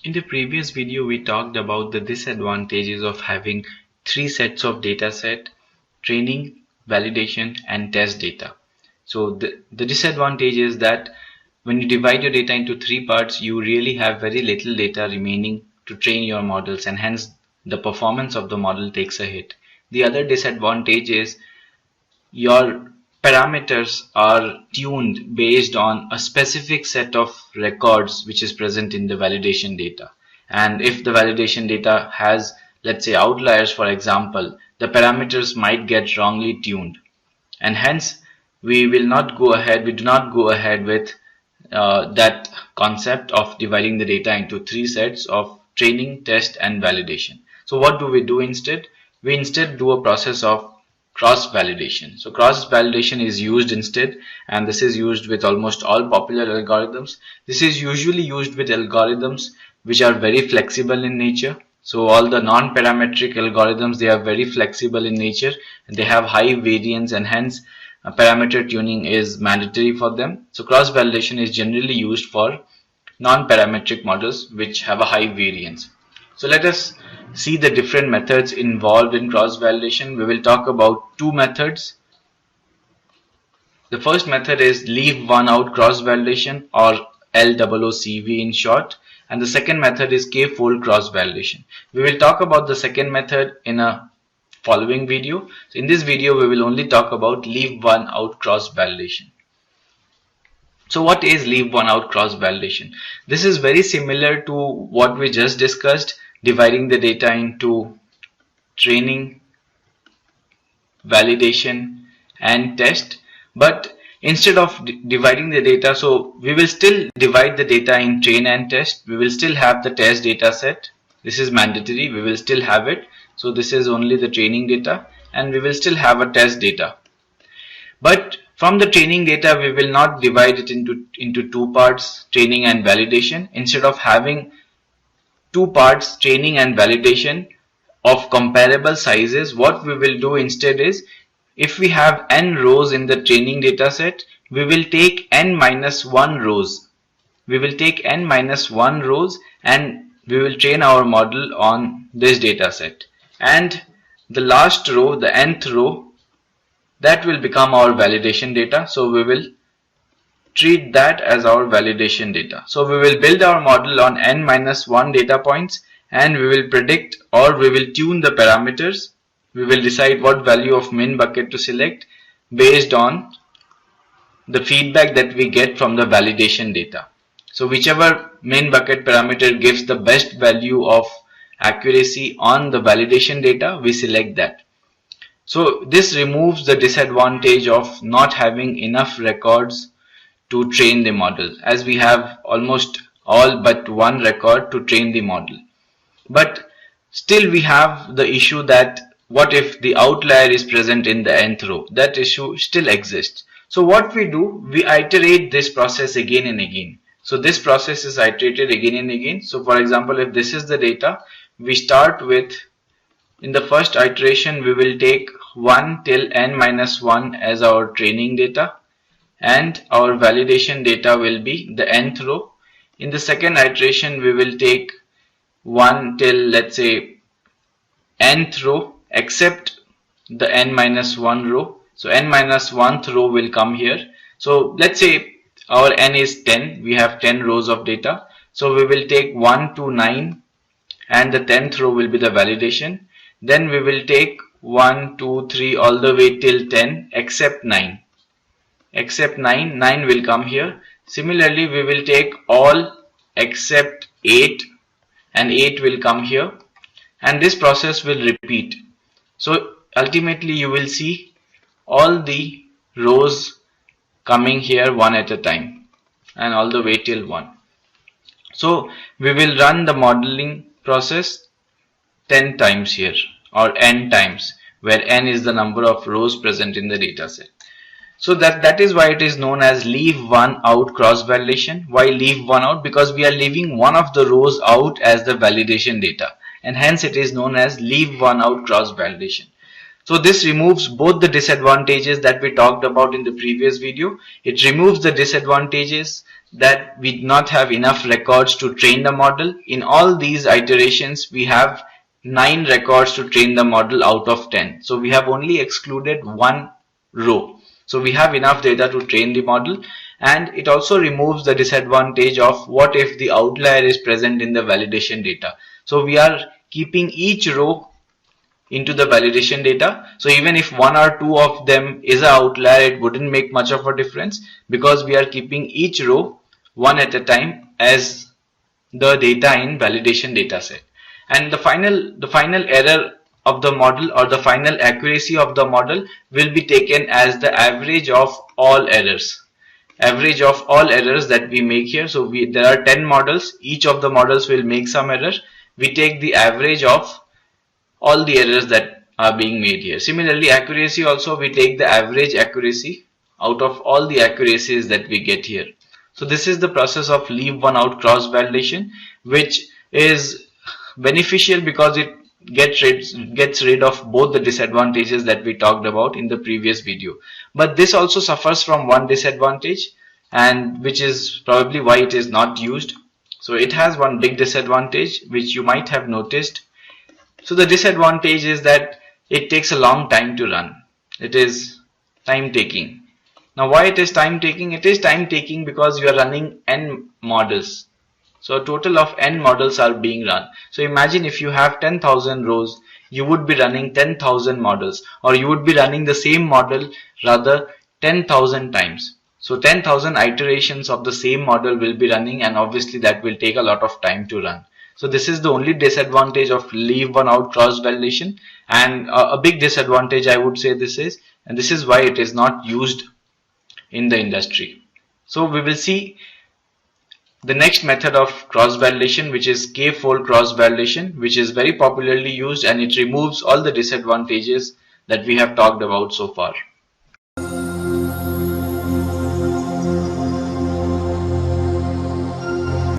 In the previous video, we talked about the disadvantages of having three sets of data set: training, validation, and test data. So the disadvantage is that when you divide your data into three parts, you really have very little data remaining to train your models, and hence the performance of the model takes a hit. The other disadvantage is your parameters are tuned based on a specific set of records which is present in the validation data. And if the validation data has, let's say, outliers, for example, the parameters might get wrongly tuned. And hence, we do not go ahead with that concept of dividing the data into three sets of training, test, and validation. So what do we do instead? We instead do a process of cross validation. So cross validation is used instead, and this is used with almost all popular algorithms. This is usually used with algorithms which are very flexible in nature. So all the non-parametric algorithms, they are very flexible in nature and they have high variance, and hence parameter tuning is mandatory for them. So cross validation is generally used for non-parametric models which have a high variance. So let us see the different methods involved in cross validation. We will talk about two methods. The first method is leave one out cross validation, or LOOCV in short, and the second method is k-fold cross validation. We will talk about the second method in a following video. So in this video we will only talk about leave one out cross validation. So what is leave one out cross validation? This is very similar to what we just discussed, dividing the data into training, validation, and test. But instead of dividing the data, so we will still divide the data in train and test. We will still have the test data set. This is mandatory. We will still have it. So this is only the training data, and we will still have a test data. But from the training data, we will not divide it into two parts, training and validation. Instead of having two parts, training and validation, of comparable sizes, what we will do instead is, if we have n rows in the training data set, we will take n-1 rows. We will take n-1 rows and we will train our model on this data set. And the last row, the nth row, that will become our validation data. So we will treat that as our validation data. So we will build our model on n-1 data points, and we will predict, or we will tune the parameters. We will decide what value of min bucket to select based on the feedback that we get from the validation data. So whichever min bucket parameter gives the best value of accuracy on the validation data, we select that. So this removes the disadvantage of not having enough records to train the model, as we have almost all but one record to train the model. But still we have the issue that what if the outlier is present in the nth row? That issue still exists. So what we do, we iterate this process again and again. So this process is iterated again and again. So for example, if this is the data, we start with, in the first iteration, we will take 1 till n-1 as our training data, and our validation data will be the nth row. In the second iteration, we will take 1 till, let's say, nth row, except the n-1 row. So n-1th row will come here. So let's say our n is 10. We have 10 rows of data. So we will take 1 to 9, and the 10th row will be the validation. Then we will take 1, 2, 3 all the way till 10 except 9. Except 9 will come here. Similarly, we will take all except 8, and 8 will come here, and this process will repeat. So ultimately you will see all the rows coming here one at a time, and all the way till 1. So we will run the modeling process 10 times here, or n times, where n is the number of rows present in the data set. So that is why it is known as leave one out cross validation. Why leave one out? Because we are leaving one of the rows out as the validation data, and hence it is known as leave one out cross validation. So this removes both the disadvantages that we talked about in the previous video. It removes the disadvantages that we do not have enough records to train the model. In all these iterations, we have 9 records to train the model out of 10. So we have only excluded one row. So we have enough data to train the model, and it also removes the disadvantage of what if the outlier is present in the validation data. So we are keeping each row into the validation data. So even if one or two of them is an outlier, it wouldn't make much of a difference because we are keeping each row one at a time as the data in validation data set. And the final error of the model, or the final accuracy of the model, will be taken as the average of all errors. Average of all errors that we make here. So there are 10 models. Each of the models will make some error. We take the average of all the errors that are being made here. Similarly, accuracy also, we take the average accuracy out of all the accuracies that we get here. So this is the process of leave one out cross validation, which is beneficial because it gets rid of both the disadvantages that we talked about in the previous video. But this also suffers from one disadvantage, and which is probably why it is not used. So it has one big disadvantage which you might have noticed. So the disadvantage is that it takes a long time to run. It is time taking. Now why it is time taking? It is time taking because you are running n models. So a total of n models are being run. So imagine if you have 10,000 rows, you would be running 10,000 models, or you would be running the same model rather 10,000 times. So 10,000 iterations of the same model will be running, and obviously that will take a lot of time to run. So this is the only disadvantage of leave one out cross validation, and a big disadvantage I would say this is, and this is why it is not used in the industry. So we will see the next method of cross validation, which is k-fold cross validation, which is very popularly used, and it removes all the disadvantages that we have talked about so far.